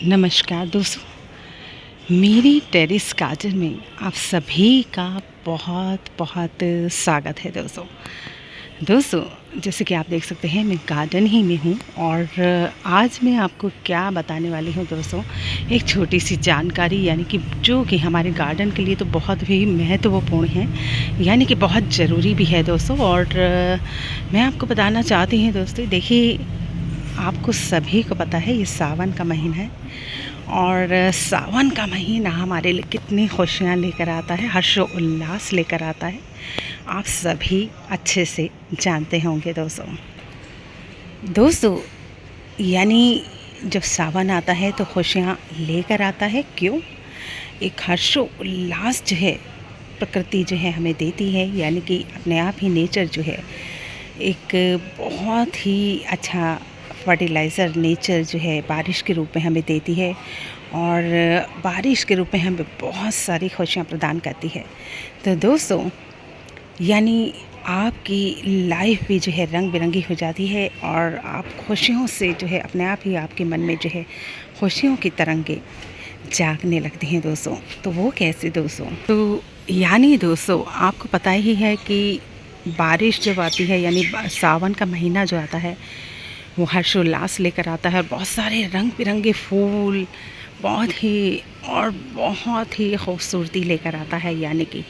नमस्कार दोस्तों, मेरी टेरेस गार्डन में आप सभी का बहुत बहुत स्वागत है। दोस्तों जैसे कि आप देख सकते हैं मैं गार्डन ही में हूँ और आज मैं आपको क्या बताने वाली हूँ दोस्तों, एक छोटी सी जानकारी यानी कि जो कि हमारे गार्डन के लिए तो बहुत ही महत्वपूर्ण है, यानी कि बहुत ज़रूरी भी है दोस्तों। और मैं आपको बताना चाहती हूँ दोस्तों, देखिए आपको सभी को पता है ये सावन का महीना है और सावन का महीना हमारे लिए कितनी खुशियाँ लेकर आता है, हर्षोल्लास लेकर आता है, आप सभी अच्छे से जानते होंगे दोस्तों। यानी जब सावन आता है तो खुशियाँ लेकर आता है। क्यों? एक हर्षोल्लास जो है प्रकृति जो है हमें देती है, यानी कि अपने आप ही नेचर जो है एक बहुत ही अच्छा फर्टिलाइज़र नेचर जो है बारिश के रूप में हमें देती है और बारिश के रूप में हमें बहुत सारी खुशियाँ प्रदान करती है। तो दोस्तों यानी आपकी लाइफ भी जो है रंग बिरंगी हो जाती है और आप खुशियों से जो है अपने आप ही आपके मन में जो है खुशियों की तरंगे जागने लगती हैं दोस्तों। तो वो कैसे दोस्तों? तो यानी दोस्तों आपको पता ही है कि बारिश जब आती है यानी सावन का महीना जो आता है वो हर्षोल्लास लेकर आता है और बहुत सारे रंग बिरंगे फूल बहुत ही खूबसूरती लेकर आता है, यानी कि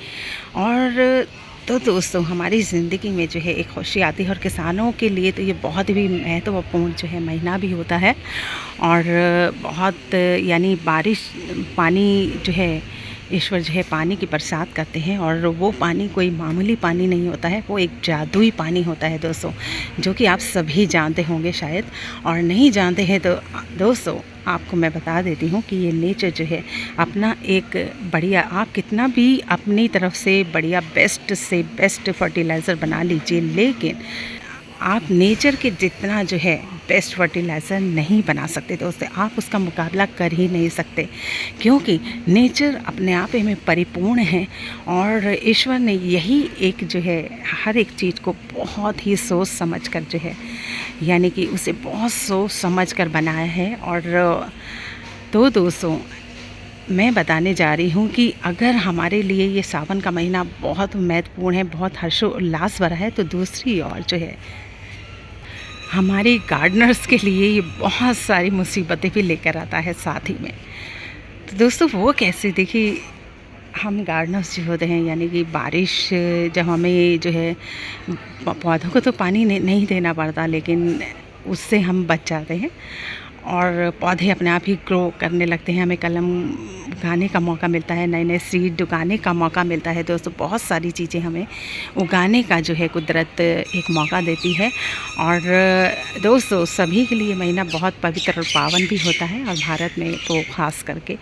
और तो दोस्तों हमारी ज़िंदगी में जो है एक खुशी आती है और किसानों के लिए तो ये बहुत ही महत्वपूर्ण जो है महीना भी होता है। और बहुत यानी बारिश पानी जो है ईश्वर जो है पानी की बरसात करते हैं और वो पानी कोई मामूली पानी नहीं होता है, वो एक जादुई पानी होता है दोस्तों, जो कि आप सभी जानते होंगे शायद। और नहीं जानते हैं तो दोस्तों आपको मैं बता देती हूँ कि ये नेचर जो है अपना एक बढ़िया, आप कितना भी अपनी तरफ से बढ़िया बेस्ट से बेस्ट फर्टिलाइज़र बना लीजिए, लेकिन आप नेचर के जितना जो है बेस्ट फर्टिलाइज़र नहीं बना सकते दोस्तों, आप उसका मुकाबला कर ही नहीं सकते, क्योंकि नेचर अपने आप में परिपूर्ण है और ईश्वर ने यही एक जो है हर एक चीज़ को बहुत ही सोच समझ कर जो है यानी कि उसे बहुत सोच समझ कर बनाया है। और तो दोस्तों मैं बताने जा रही हूँ कि अगर हमारे लिए ये सावन का महीना बहुत महत्वपूर्ण है, बहुत हर्षोल्लास भरा है, तो दूसरी ओर जो है हमारे गार्डनर्स के लिए ये बहुत सारी मुसीबतें भी लेकर आता है साथ ही में। तो दोस्तों वो कैसे? देखिए हम गार्डनर्स जो होते हैं यानी कि बारिश जब हमें जो है पौधों को तो पानी नहीं देना पड़ता, लेकिन उससे हम बच जाते हैं और पौधे अपने आप ही ग्रो करने लगते हैं, हमें कलम उगाने का मौका मिलता है, नए नए सीड उगाने का मौका मिलता है दोस्तों, बहुत सारी चीज़ें हमें उगाने का जो है कुदरत एक मौका देती है। और दोस्तों सभी के लिए महीना बहुत पवित्र और पावन भी होता है और भारत में तो ख़ास करके।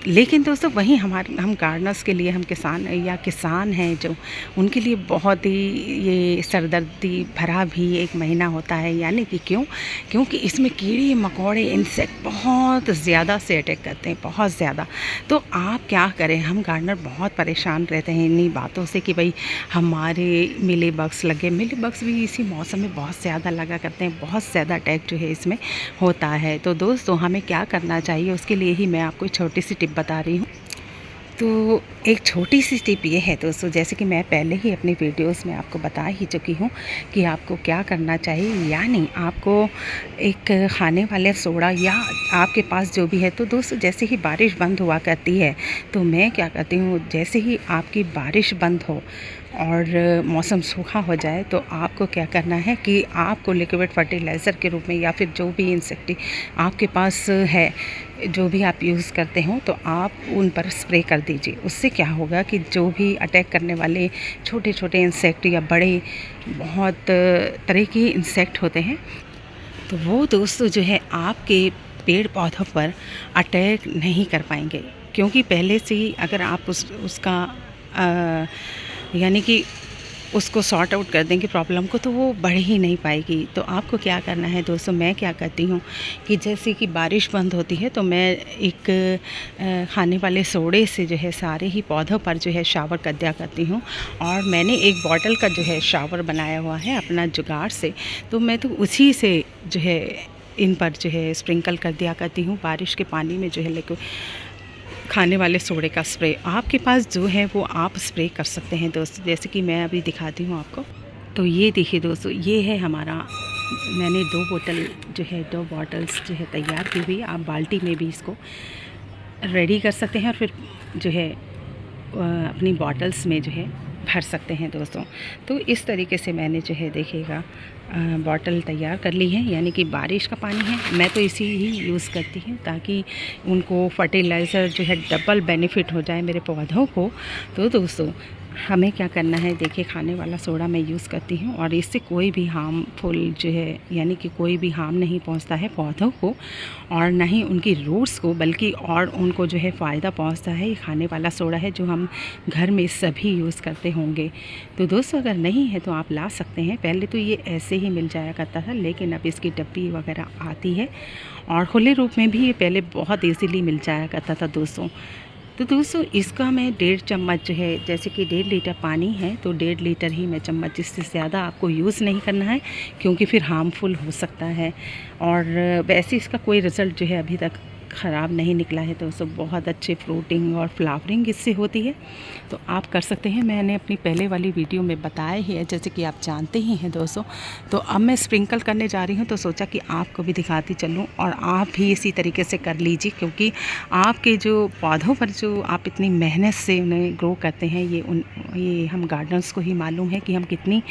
लेकिन दोस्तों वहीं हम गार्डनर्स के लिए, हम किसान हैं जो, उनके लिए बहुत ही ये सरदर्दी भरा भी एक महीना होता है, यानी कि क्योंकि इसमें कीड़े मकोड़े इंसेक्ट बहुत ज़्यादा से अटैक करते हैं, बहुत ज़्यादा। तो आप क्या करें, हम गार्डनर बहुत परेशान रहते हैं इन्हीं बातों से कि भाई हमारे मिली बग्स भी इसी मौसम में बहुत ज़्यादा लगा करते हैं, बहुत ज़्यादा अटैक जो है इसमें होता है। तो दोस्तों हमें क्या करना चाहिए, उसके लिए ही मैं आपको छोटी सी टिप बता रही हूँ। तो एक छोटी सी टिप ये है दोस्तों, जैसे कि मैं पहले ही अपनी वीडियोस में आपको बता ही चुकी हूँ कि आपको क्या करना चाहिए, यानी आपको एक खाने वाले सोडा या आपके पास जो भी है। तो दोस्तों जैसे ही बारिश बंद हुआ करती है तो मैं क्या करती हूँ, जैसे ही आपकी बारिश बंद हो और मौसम सूखा हो जाए तो आपको क्या करना है कि आपको लिक्विड फर्टिलाइज़र के रूप में या फिर जो भी इंसेक्टी आपके पास है, जो भी आप यूज़ करते हो, तो आप उन पर स्प्रे कर दीजिए। उससे क्या होगा कि जो भी अटैक करने वाले छोटे छोटे इंसेक्ट या बड़े बहुत तरह के इंसेक्ट होते हैं, तो वो दोस्तों जो है आपके पेड़ पौधों पर अटैक नहीं कर पाएंगे, क्योंकि पहले से ही अगर आप उसका यानी कि उसको सॉर्ट आउट कर देंगे प्रॉब्लम को, तो वो बढ़ ही नहीं पाएगी। तो आपको क्या करना है दोस्तों, मैं क्या करती हूँ कि जैसे कि बारिश बंद होती है तो मैं एक खाने वाले सोडे से जो है सारे ही पौधों पर जो है शावर कर दिया करती हूँ। और मैंने एक बॉटल का जो है शावर बनाया हुआ है अपना जुगाड़ से, तो मैं तो उसी से जो है इन पर जो है स्प्रिंकल कर दिया करती हूँ बारिश के पानी में जो है लेकिन खाने वाले सोडे का स्प्रे आपके पास जो है वो आप स्प्रे कर सकते हैं दोस्तों। जैसे कि मैं अभी दिखाती हूँ आपको। तो ये देखिए दोस्तों, ये है हमारा, मैंने 2 बॉटल्स जो है तैयार की हुई। आप बाल्टी में भी इसको रेडी कर सकते हैं और फिर जो है अपनी बॉटल्स में जो है भर सकते हैं दोस्तों। तो इस तरीके से मैंने जो है देखिएगा बॉटल तैयार कर ली है, यानी कि बारिश का पानी है। मैं तो इसी ही यूज़ करती हूँ ताकि उनको फर्टिलाइज़र जो है डबल बेनिफिट हो जाए मेरे पौधों को। तो दोस्तों हमें क्या करना है, देखिए खाने वाला सोडा मैं यूज़ करती हूँ और इससे कोई भी हार्मफुल जो है, यानी कि कोई भी हार्म नहीं पहुँचता है पौधों को और ना ही उनकी रूट्स को, बल्कि और उनको जो है फ़ायदा पहुँचता है। ये खाने वाला सोडा है जो हम घर में सभी यूज़ करते होंगे। तो दोस्तों अगर नहीं है तो आप ला सकते हैं। पहले तो ये ऐसे ही मिल जाया करता था, लेकिन अब इसकी डब्बी वगैरह आती है और खुले रूप में भी ये पहले बहुत ईज़िली मिल जाया करता था दोस्तों। तो दोस्तों इसका मैं 1.5 चम्मच जो है, जैसे कि 1.5 लीटर पानी है तो 1.5 लीटर ही मैं चम्मच, इससे ज़्यादा आपको यूज़ नहीं करना है क्योंकि फिर हार्मफुल हो सकता है। और वैसे इसका कोई रिज़ल्ट जो है अभी तक ख़राब नहीं निकला है दोस्तों। बहुत अच्छे फ्रूटिंग और फ्लावरिंग इससे होती है, तो आप कर सकते हैं। मैंने अपनी पहले वाली वीडियो में बताया ही है, जैसे कि आप जानते ही हैं दोस्तों। तो अब मैं स्प्रिंकल करने जा रही हूँ, तो सोचा कि आपको भी दिखाती चलूँ और आप भी इसी तरीके से कर लीजिए, क्योंकि आपके जो पौधों पर जो आप इतनी मेहनत से उन्हें ग्रो करते हैं, ये हम गार्डनर्स को ही मालूम है कि हम कितनी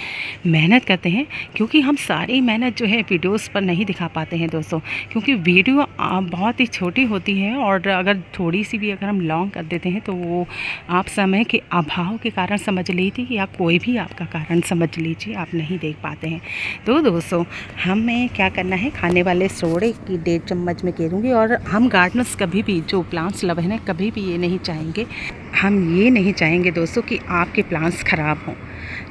मेहनत करते हैं। क्योंकि हम सारी मेहनत जो है वीडियोज़ पर नहीं दिखा पाते हैं दोस्तों, क्योंकि वीडियो बहुत ही छोटी होती है और अगर थोड़ी सी भी अगर हम लॉन्ग कर देते हैं तो वो आप समय के अभाव के कारण समझ लीजिए या कोई भी आपका कारण समझ लीजिए, आप नहीं देख पाते हैं। तो दोस्तों हमें क्या करना है, खाने वाले सोडे की 1.5 चम्मच में घेरूँगी। और हम गार्डनर्स कभी भी, जो प्लांट्स लवर हैं, कभी भी ये नहीं चाहेंगे, हम ये नहीं चाहेंगे दोस्तों कि आपके प्लांट्स ख़राब हों।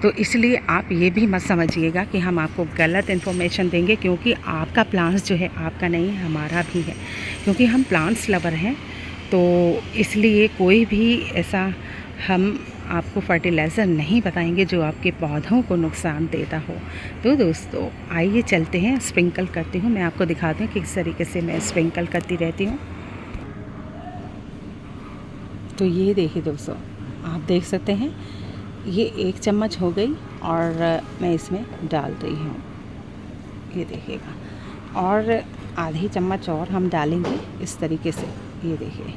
तो इसलिए आप ये भी मत समझिएगा कि हम आपको गलत इन्फॉर्मेशन देंगे, क्योंकि आपका प्लांट्स जो है आपका नहीं, हमारा भी है, क्योंकि हम प्लांट्स लवर हैं। तो इसलिए कोई भी ऐसा हम आपको फर्टिलाइज़र नहीं बताएंगे जो आपके पौधों को नुकसान देता हो। तो दोस्तों आइए चलते हैं, स्प्रिंकल करती हूँ। मैं आपको दिखाती हूँ कि किस तरीके से मैं स्प्रिंकल करती रहती हूँ। तो ये देखिए दोस्तों, आप देख सकते हैं ये 1 चम्मच हो गई और मैं इसमें डाल रही हूँ, ये देखिएगा। और आधी चम्मच और हम डालेंगे इस तरीके से। ये देखिए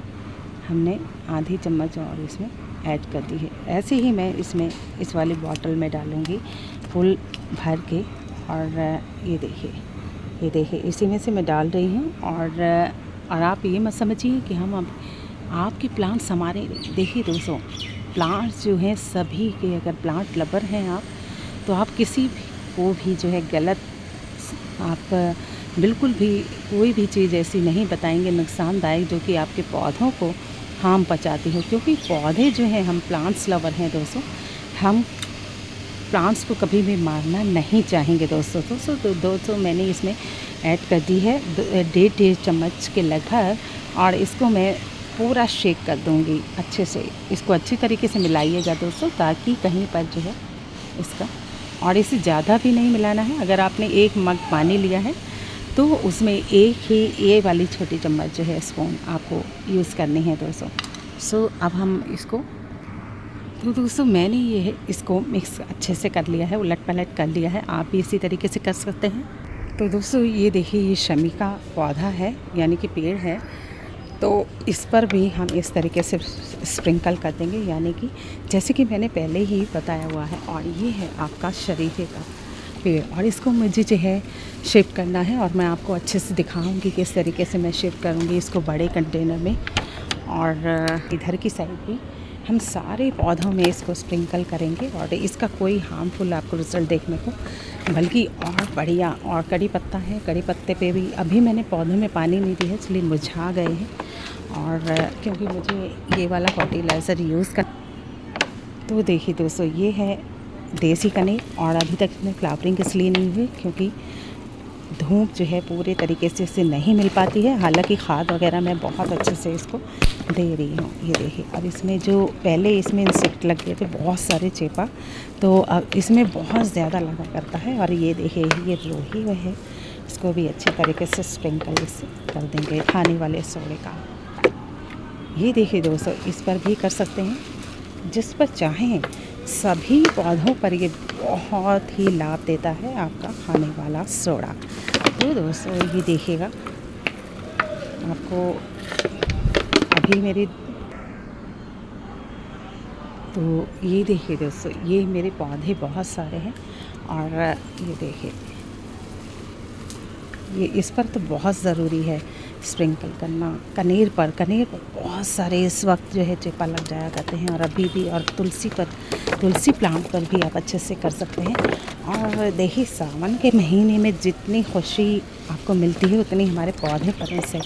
हमने आधी चम्मच और इसमें ऐड कर दी है। ऐसे ही मैं इसमें इस वाली बॉटल में डालूँगी फुल भर के। और ये देखिए इसी में से मैं डाल रही हूँ। और आप ये मत समझिए कि हम अब आपके प्लांट्स हमारे, देखिए दोस्तों प्लांट्स जो हैं सभी के, अगर प्लांट लवर हैं आप, तो आप किसी को भी जो है गलत, आप बिल्कुल भी कोई भी चीज़ ऐसी नहीं बताएंगे नुकसानदायक जो कि आपके पौधों को हार्म पहुंचाती हो। क्योंकि पौधे जो हैं, हम प्लांट्स लवर हैं दोस्तों, हम प्लांट्स को कभी भी मारना नहीं चाहेंगे दोस्तों। दोस्तों मैंने इसमें ऐड कर दी है 1.5 चम्मच के लगभग, और इसको मैं पूरा शेक कर दूंगी अच्छे से। इसको अच्छी तरीके से मिलाइएगा दोस्तों, ताकि कहीं पर जो है इसका, और इसे ज़्यादा भी नहीं मिलाना है। अगर आपने 1 मग पानी लिया है तो उसमें एक ही ये वाली छोटी चम्मच जो है स्पून आपको यूज़ करनी है दोस्तों। अब हम इसको, तो दोस्तों मैंने इसको मिक्स अच्छे से कर लिया है, उलट पलट कर लिया है। आप भी इसी तरीके से कर सकते हैं। तो दोस्तों ये देखिए, ये शमी का पौधा है, यानी कि पेड़ है। तो इस पर भी हम इस तरीके से स्प्रिंकल कर देंगे, यानी कि जैसे कि मैंने पहले ही बताया हुआ है। और ये है आपका शरीफे का पेड़, और इसको मुझे जो है शिफ्ट करना है, और मैं आपको अच्छे से दिखाऊंगी किस तरीके से मैं शिफ्ट करूंगी इसको बड़े कंटेनर में। और इधर की साइड भी हम सारे पौधों में इसको स्प्रिंकल करेंगे, और इसका कोई हार्मफुल आपको रिज़ल्ट देखने को, बल्कि और बढ़िया। और कड़ी पत्ता है, कड़ी पत्ते पे भी अभी मैंने पौधों में पानी नहीं दिया, इसलिए मुरझा गए हैं। और क्योंकि मुझे ये वाला फर्टिलाइज़र यूज़ कर, तो देखिए दोस्तों ये है देसी कनेर, और अभी तक इसमें फ्लावरिंग इसलिए नहीं हुई क्योंकि धूप जो है पूरे तरीके से इससे नहीं मिल पाती है। हालांकि खाद वगैरह मैं बहुत अच्छे से इसको दे रही हूँ। ये देखिए, अब इसमें जो पहले इसमें इंसेक्ट लग गए थे बहुत सारे चेपा, तो अब इसमें बहुत ज़्यादा लगा करता है। और ये देखिए ये रोही वह है, इसको भी अच्छी तरीके से स्प्रिंकल कर देंगे खाने वाले सोडे का। ये देखिए दोस्तों, इस पर भी कर सकते हैं, जिस पर चाहें। सभी पौधों पर ये बहुत ही लाभ देता है आपका खाने वाला सोडा। तो दोस्तों ये देखिएगा, आपको अभी मेरी, तो ये देखिए दोस्तों, ये मेरे पौधे बहुत सारे हैं और ये देखिए, ये इस पर तो बहुत ज़रूरी है स्प्रिंकल करना। कनेर पर बहुत सारे इस वक्त जो है चेपा लग जाया करते हैं, और अभी भी, और तुलसी प्लांट पर भी आप अच्छे से कर सकते हैं। और देखिए, सावन के महीने में जितनी खुशी आपको मिलती है उतनी हमारे पौधे पर से।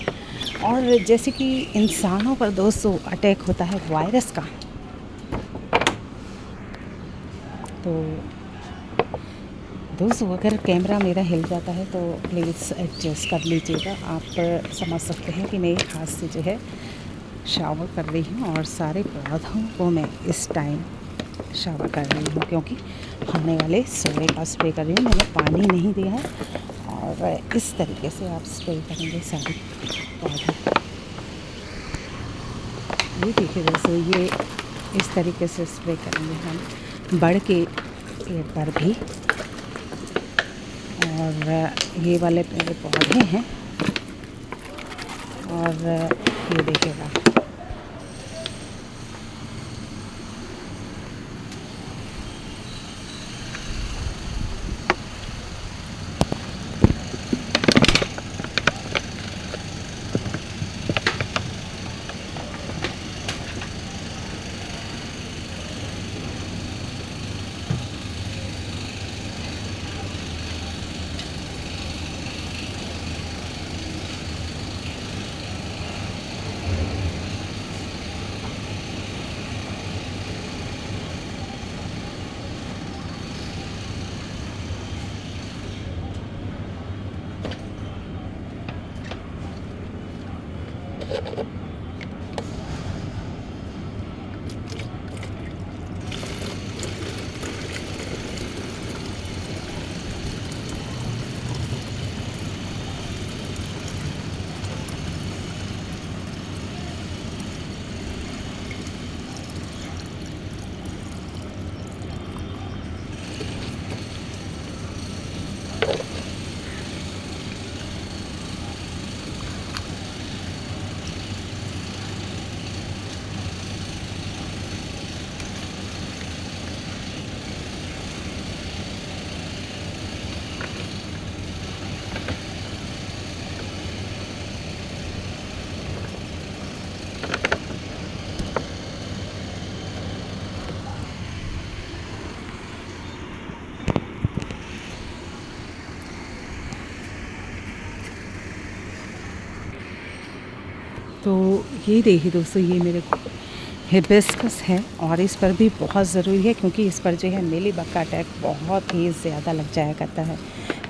और जैसे कि इंसानों पर दोस्तों अटैक होता है वायरस का, तो दोस्तों अगर कैमरा मेरा हिल जाता है तो प्लीज़ एडजस्ट कर लीजिएगा। आप समझ सकते हैं कि मैं एक हाथ से जो है शावर कर रही हूँ, और सारे पौधों को मैं इस टाइम शावर कर रही हूँ, क्योंकि खाने वाले सोडे का स्प्रे कर रही हूँ। मैंने पानी नहीं दिया है, और इस तरीके से आप स्प्रे करेंगे सारे पौधे। ये देखिए दोस्तों, ये इस तरीके से स्प्रे करेंगे हम बड़ के पेड़ पर भी। और ये वाले मेरे पौधे हैं, और ये देखिएगा, तो ये देखिए दोस्तों, ये मेरे हिबिस्कस है, और इस पर भी बहुत ज़रूरी है, क्योंकि इस पर जो है मिलीबग का अटैक बहुत ही ज़्यादा लग जाया करता है।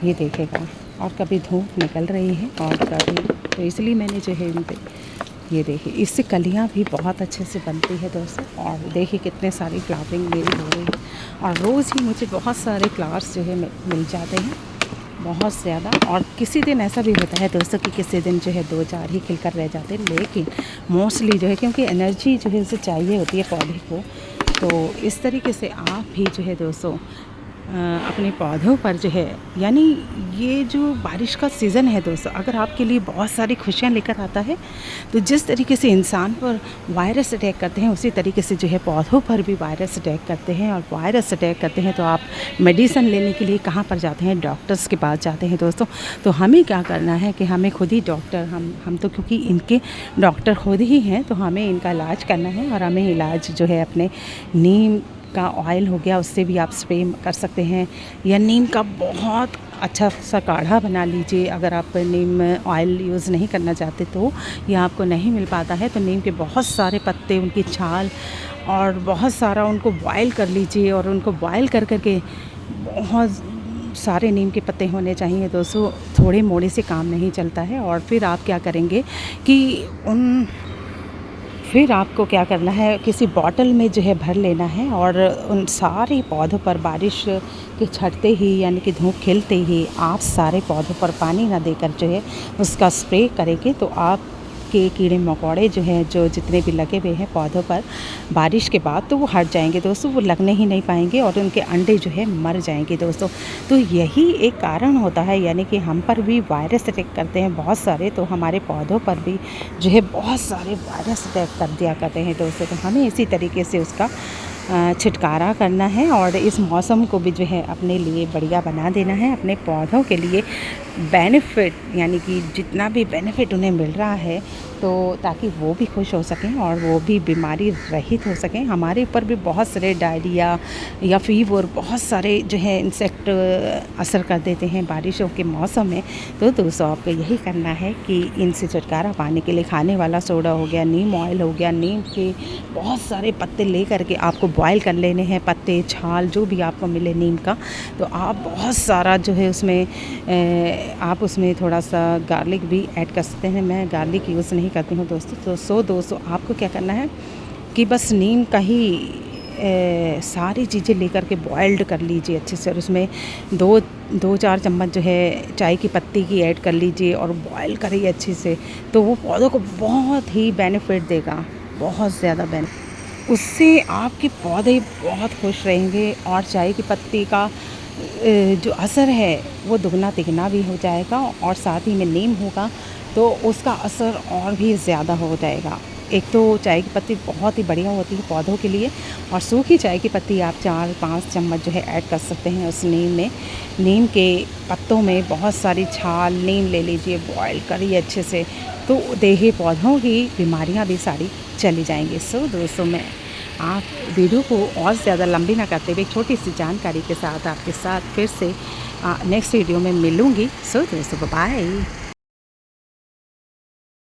ये देखेगा, और कभी धूप निकल रही है और कभी, तो इसलिए मैंने जो है इन पे, ये देखिए, इससे कलियाँ भी बहुत अच्छे से बनती है दोस्तों। और देखिए कितने सारी फ्लावरिंग मेरी हो रही है, और रोज़ ही मुझे बहुत सारे फ्लावर्स जो है मिल जाते हैं, बहुत ज़्यादा। और किसी दिन ऐसा भी होता है दोस्तों कि किसी दिन जो है 2-4 ही खिलकर रह जाते हैं, लेकिन मोस्टली जो है, क्योंकि एनर्जी जो है उसे चाहिए होती है पौधे को, तो इस तरीके से आप भी जो है दोस्तों अपने पौधों पर जो है, यानी ये जो बारिश का सीज़न है दोस्तों, अगर आपके लिए बहुत सारी खुशियाँ लेकर आता है, तो जिस तरीके से इंसान पर वायरस अटैक करते हैं उसी तरीके से जो है पौधों पर भी वायरस अटैक करते हैं। और वायरस अटैक करते हैं तो आप मेडिसिन लेने के लिए कहाँ पर जाते हैं? डॉक्टर्स के पास जाते हैं दोस्तों। तो हमें क्या करना है कि हमें खुद ही डॉक्टर, हम तो क्योंकि इनके डॉक्टर खुद ही हैं, तो हमें इनका इलाज करना है। और हमें इलाज जो है अपने नीम का ऑयल हो गया, उससे भी आप स्प्रे कर सकते हैं, या नीम का बहुत अच्छा सा काढ़ा बना लीजिए। अगर आप नीम ऑयल यूज़ नहीं करना चाहते तो, या आपको नहीं मिल पाता है, तो नीम के बहुत सारे पत्ते, उनकी छाल, और बहुत सारा उनको बॉयल कर लीजिए। और उनको बॉयल कर करके, बहुत सारे नीम के पत्ते होने चाहिए दोस्तों, थोड़े मोड़े से काम नहीं चलता है। और फिर आप क्या करेंगे कि उन फिर आपको क्या करना है, किसी बॉटल में जो है भर लेना है और उन सारे पौधों पर बारिश के छटते ही यानी कि धूप खिलते ही आप सारे पौधों पर पानी ना देकर जो है उसका स्प्रे करेंगे तो आपके कीड़े मकोड़े जो हैं, जो जितने भी लगे हुए हैं पौधों पर बारिश के बाद, तो वो हट जाएंगे दोस्तों, वो लगने ही नहीं पाएंगे और उनके अंडे जो है मर जाएंगे दोस्तों। तो यही एक कारण होता है, यानी कि हम पर भी वायरस अटैक करते हैं बहुत सारे, तो हमारे पौधों पर भी जो है बहुत सारे वायरस अटैक कर दिया करते हैं दोस्तों। तो हमें इसी तरीके से उसका छुटकारा करना है और इस मौसम को भी जो है अपने लिए बढ़िया बना देना है, अपने पौधों के लिए बेनिफिट, यानी कि जितना भी बेनिफिट उन्हें मिल रहा है, तो ताकि वो भी खुश हो सकें और वो भी बीमारी रहित हो सकें। हमारे ऊपर भी बहुत सारे डायरिया या फीवर, बहुत सारे जो है इंसेक्ट असर कर देते हैं बारिशों के मौसम में। तो दोस्तों आपको यही करना है कि इनसे छुटकारा पाने के लिए खाने वाला सोडा हो गया, नीम ऑयल हो गया, नीम के बहुत सारे पत्ते ले करके आपको बॉयल कर लेने हैं, पत्ते छाल जो भी आपको मिले नीम का। तो आप बहुत सारा जो है उसमें आप उसमें थोड़ा सा गार्लिक भी ऐड कर सकते हैं। मैं गार्लिक यूज़ नहीं करती हूँ दोस्तों। तो दोस्तों आपको क्या करना है कि बस नीम का ही सारी चीज़ें लेकर के बॉइल्ड कर लीजिए अच्छे से और उसमें दो चार चम्मच जो है चाय की पत्ती की ऐड कर लीजिए और बॉयल करिए अच्छे से। तो वो पौधों को बहुत ही बेनिफिट देगा, बहुत ज़्यादा बेनिफिट। उससे आपके पौधे बहुत खुश रहेंगे और चाय की पत्ती का जो असर है वो दुगना तिगना भी हो जाएगा और साथ ही में नीम होगा तो उसका असर और भी ज़्यादा हो जाएगा। एक तो चाय की पत्ती बहुत ही बढ़िया होती है पौधों के लिए और सूखी चाय की पत्ती आप 4-5 चम्मच जो है ऐड कर सकते हैं उस नीम में। नीम के पत्तों में बहुत सारी छाल नीम ले लीजिए, बॉयल करिए अच्छे से, तो देही पौधों की बीमारियां भी सारी चली जाएंगी। सो दोस्तों मैं आप वीडियो को और ज़्यादा लंबी ना करते हुए छोटी सी जानकारी के साथ आपके साथ फिर से नेक्स्ट वीडियो में मिलूँगी। सो दोस्तों बाय।